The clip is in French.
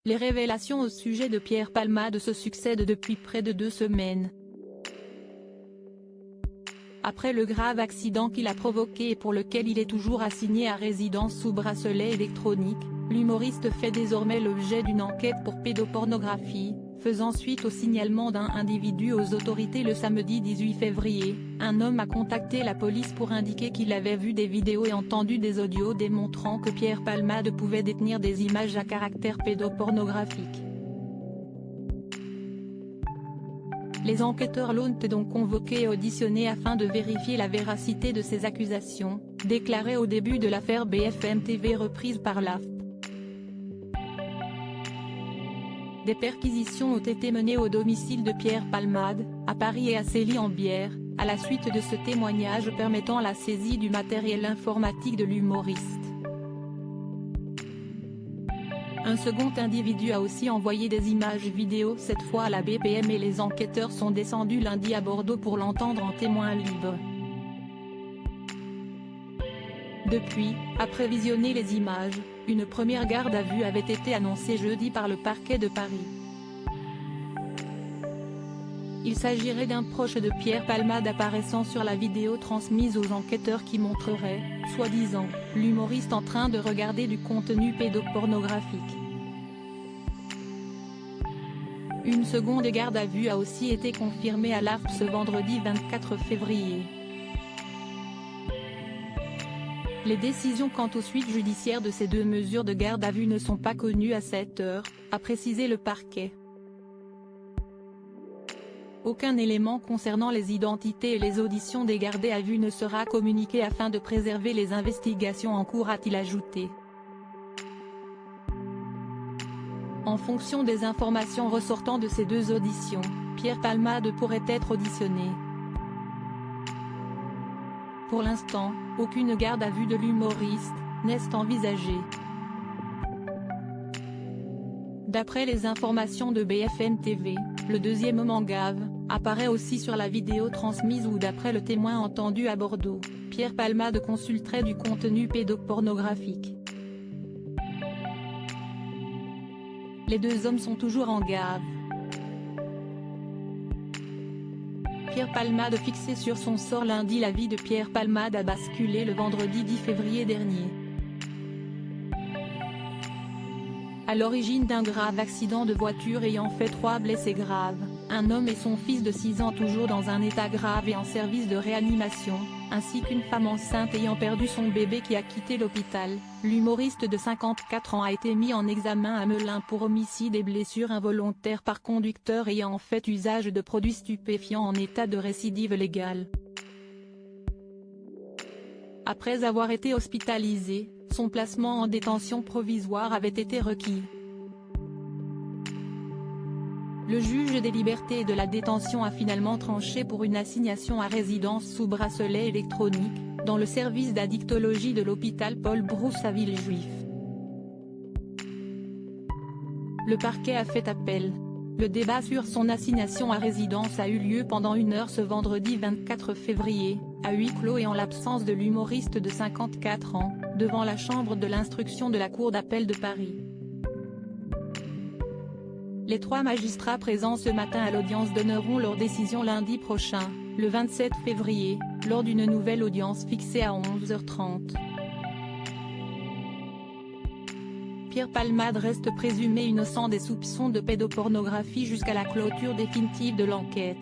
Les révélations au sujet de Pierre Palmade se succèdent depuis près de 2 semaines. Après le grave accident qu'il a provoqué et pour lequel il est toujours assigné à résidence sous bracelet électronique, l'humoriste fait désormais l'objet d'une enquête pour pédopornographie, faisant suite au signalement d'un individu aux autorités le samedi 18 février. Un homme a contacté la police pour indiquer qu'il avait vu des vidéos et entendu des audios démontrant que Pierre Palmade pouvait détenir des images à caractère pédopornographique. Les enquêteurs l'ont donc convoqué et auditionné afin de vérifier la véracité de ces accusations, déclaré au début de l'affaire BFM TV reprise par l'AFP. Des perquisitions ont été menées au domicile de Pierre Palmade, à Paris et à Célie-en-Bière, à la suite de ce témoignage permettant la saisie du matériel informatique de l'humoriste. Un second individu a aussi envoyé des images vidéo cette fois à la BPM et les enquêteurs sont descendus lundi à Bordeaux pour l'entendre en témoin libre. Depuis, après visionner les images, une première garde à vue avait été annoncée jeudi par le parquet de Paris. Il s'agirait d'un proche de Pierre Palmade apparaissant sur la vidéo transmise aux enquêteurs qui montrerait, soi-disant, l'humoriste en train de regarder du contenu pédopornographique. Une seconde garde à vue a aussi été confirmée à l'AFP ce vendredi 24 février. Les décisions quant aux suites judiciaires de ces 2 mesures de garde à vue ne sont pas connues à cette heure, a précisé le parquet. Aucun élément concernant les identités et les auditions des gardés à vue ne sera communiqué afin de préserver les investigations en cours, a-t-il ajouté. En fonction des informations ressortant de ces 2 auditions, Pierre Palmade pourrait être auditionné. Pour l'instant, aucune garde à vue de l'humoriste n'est envisagée. D'après les informations de BFM TV, le deuxième homme en gave apparaît aussi sur la vidéo transmise où d'après le témoin entendu à Bordeaux, Pierre Palmade consulterait du contenu pédopornographique. Les 2 hommes sont toujours en gave. Pierre Palmade fixé sur son sort lundi. La vie de Pierre Palmade a basculé le vendredi 10 février dernier. À l'origine d'un grave accident de voiture ayant fait 3 blessés graves, un homme et son fils de 6 ans toujours dans un état grave et en service de réanimation, ainsi qu'une femme enceinte ayant perdu son bébé qui a quitté l'hôpital, l'humoriste de 54 ans a été mis en examen à Melun pour homicide et blessures involontaires par conducteur ayant fait usage de produits stupéfiants en état de récidive légale. Après avoir été hospitalisé, son placement en détention provisoire avait été requis. Le juge des libertés et de la détention a finalement tranché pour une assignation à résidence sous bracelet électronique, dans le service d'addictologie de l'hôpital Paul Brousse à Villejuif. Le parquet a fait appel. Le débat sur son assignation à résidence a eu lieu pendant 1 heure ce vendredi 24 février, à huis clos et en l'absence de l'humoriste de 54 ans, devant la chambre de l'instruction de la Cour d'appel de Paris. Les 3 magistrats présents ce matin à l'audience donneront leur décision lundi prochain, le 27 février, lors d'une nouvelle audience fixée à 11h30. Pierre Palmade reste présumé innocent des soupçons de pédopornographie jusqu'à la clôture définitive de l'enquête.